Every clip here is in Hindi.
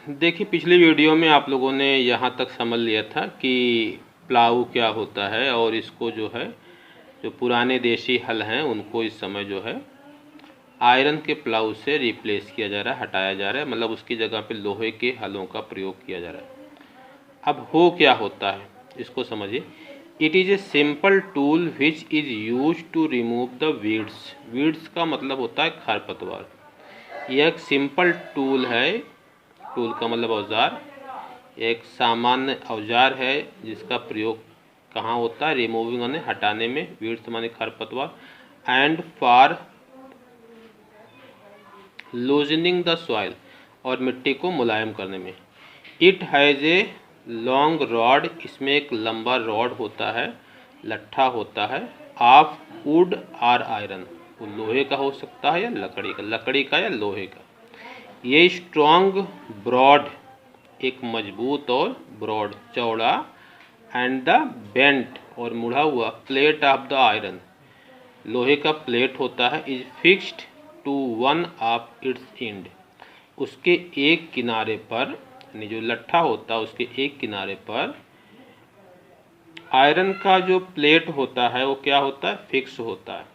देखिए, पिछली वीडियो में आप लोगों ने यहाँ तक समझ लिया था कि प्लाऊ क्या होता है और इसको जो है, जो पुराने देशी हल हैं उनको इस समय जो है आयरन के प्लाऊ से रिप्लेस किया जा रहा है, हटाया जा रहा है। मतलब उसकी जगह पे लोहे के हलों का प्रयोग किया जा रहा है। अब हो क्या होता है इसको समझिए। It is a simple tool which is use to remove the weeds. Weeds का मतलब होता है खरपतवार। यह एक सिंपल टूल है। टूल का मतलब औजार। एक सामान्य औजार है जिसका प्रयोग कहाँ होता है? रिमूविंग माने हटाने में, वीड्स माने खरपतवार, and for loosening the soil और मिट्टी को मुलायम करने में। It has a long rod. इसमें एक लंबा रॉड होता है, लट्ठा होता है, ऑफ वुड और आयरन। वो लोहे का हो सकता है या लकड़ी का या लोहे का। ये स्ट्रॉन्ग ब्रॉड, एक मजबूत और ब्रॉड चौड़ा, एंड द बेंट और मुड़ा हुआ प्लेट ऑफ द आयरन, लोहे का प्लेट होता है, is fixed to one of its end. उसके एक किनारे पर, यानी जो लट्ठा होता है उसके एक किनारे पर आयरन का जो प्लेट होता है वो क्या होता है? फिक्स होता है।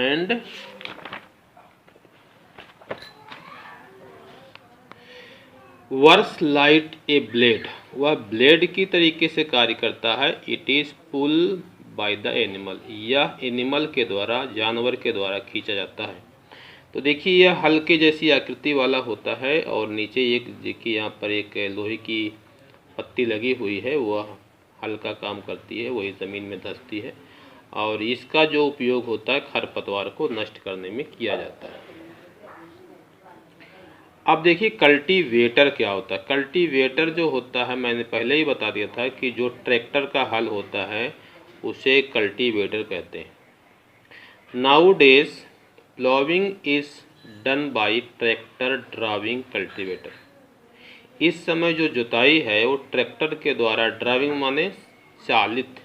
And works like a blade, वह ब्लेड की तरीके से कार्य करता है। It is pull by the animal, यह एनिमल के द्वारा, जानवर के द्वारा खींचा जाता है। तो देखिए यह हल्के जैसी आकृति वाला होता है और नीचे एक, देखिए यहाँ पर एक लोहे की पत्ती लगी हुई है, वह हल का काम करती है, वही ज़मीन में धंसती है और इसका जो उपयोग होता है खरपतवार को नष्ट करने में किया जाता है। अब देखिए कल्टीवेटर क्या होता है। कल्टीवेटर जो होता है, मैंने पहले ही बता दिया था कि जो ट्रैक्टर का हल होता है उसे कल्टीवेटर कहते हैं। Nowadays ploughing is done by tractor driving cultivator. इस समय जो जुताई है वो ट्रैक्टर के द्वारा, ड्राइविंग माने चालित,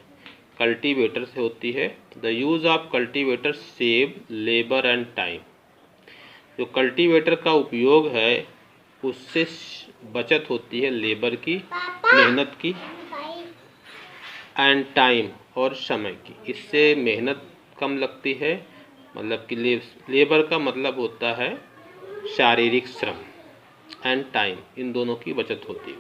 कल्टीवेटर से होती है। The use of cultivator save labour and time. जो कल्टीवेटर का उपयोग है उससे बचत होती है लेबर की, मेहनत की, एंड टाइम और समय की। इससे मेहनत कम लगती है, मतलब कि लेबर का मतलब होता है शारीरिक श्रम, एंड टाइम, इन दोनों की बचत होती है।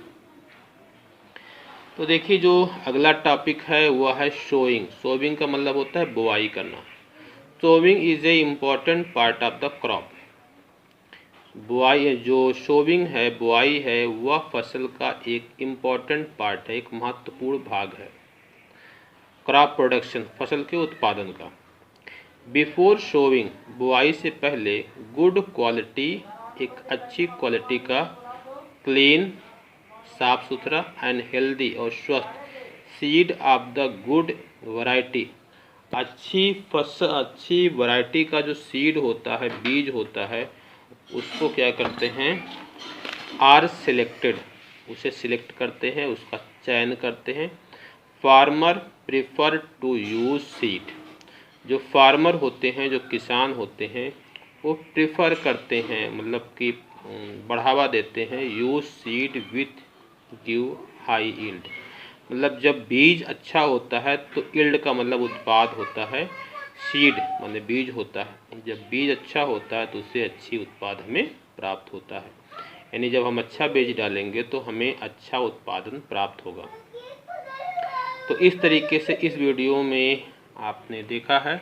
तो देखिए जो अगला टॉपिक है वह है सोइंग। सोइंग का मतलब होता है बुआई करना। Sowing is a important part of the crop. बुआई, जो सोइंग है, बुआई है, वह फसल का एक इम्पॉर्टेंट पार्ट है, एक महत्वपूर्ण भाग है क्रॉप प्रोडक्शन, फसल के उत्पादन का। बिफोर सोइंग, बुआई से पहले, गुड क्वालिटी, एक अच्छी क्वालिटी का, क्लीन, साफ सुथरा, एंड हेल्दी और स्वस्थ, seed of the good variety, अच्छी वैरायटी का जो सीड होता है, बीज होता है, उसको क्या करते हैं? आर सिलेक्टेड, उसे सिलेक्ट करते हैं, उसका चयन करते हैं। Farmer prefer to use seed, जो फार्मर होते हैं, जो किसान होते हैं, वो प्रिफर करते हैं, मतलब कि बढ़ावा देते हैं, use seed with give high yield. मतलब जब बीज अच्छा होता है तो यील्ड का मतलब उत्पाद होता है, सीड माने बीज होता है। जब बीज अच्छा होता है तो उससे अच्छी उत्पाद हमें प्राप्त होता है, यानी जब हम अच्छा बीज डालेंगे तो हमें अच्छा उत्पादन प्राप्त होगा। तो इस तरीके से इस वीडियो में आपने देखा है।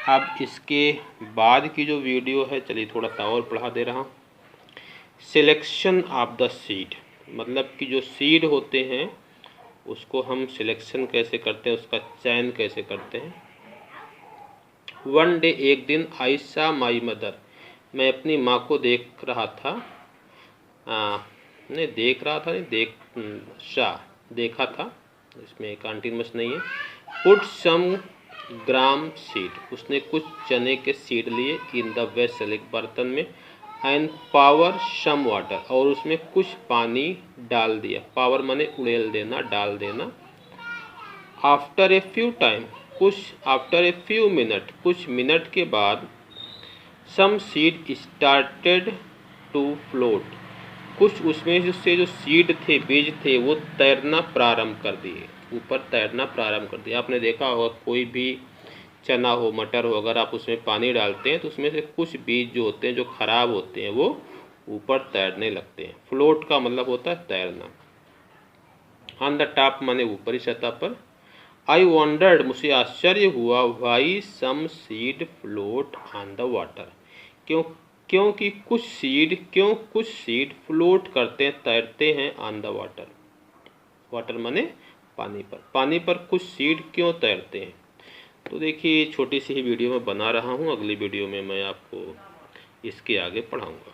अब इसके बाद की जो वीडियो है, चलिए थोड़ा सा और बढ़ा दे रहा हूँ। सिलेक्शन ऑफ द सीड, मतलब कि जो सीड होते हैं उसको हम सिलेक्शन कैसे करते हैं, उसका चयन कैसे करते हैं। वन डे, एक दिन, आई सा माई मदर, मैं अपनी माँ को देख रहा था, नहीं देख रहा था, नहीं देखा था, इसमें कंटीन्यूअस नहीं है। पुट सम ग्राम सीड, उसने कुछ चने के सीड लिए, इन द वेसल, एक बर्तन में, एंड पावर सम वाटर, और उसमें कुछ पानी डाल दिया। पावर माने उड़ेल देना, डाल देना। After a few time, after a few minute, कुछ मिनट के बाद, सम सीड स्टार्टेड टू फ्लोट, कुछ उसमें से जो सीड थे, बीज थे, वो तैरना प्रारंभ कर दिए, ऊपर तैरना प्रारंभ कर दिया। आपने देखा होगा कोई भी चना हो, मटर हो, अगर आप उसमें पानी डालते हैं तो उसमें से कुछ बीज जो होते हैं, जो खराब होते हैं, वो ऊपर तैरने लगते हैं। फ्लोट का मतलब होता है तैरना। ऑन द टॉप माने ऊपरी सतह पर। आई वॉन्डर्ड, मुझे आश्चर्य हुआ, why some seed float on the water, क्योंकि कुछ सीड फ्लोट करते हैं, तैरते हैं ऑन द वाटर। वाटर माने पानी पर कुछ सीड क्यों तैरते हैं। तो देखिए छोटी सी ही वीडियो में बना रहा हूँ, अगली वीडियो में मैं आपको इसके आगे पढ़ाऊँगा।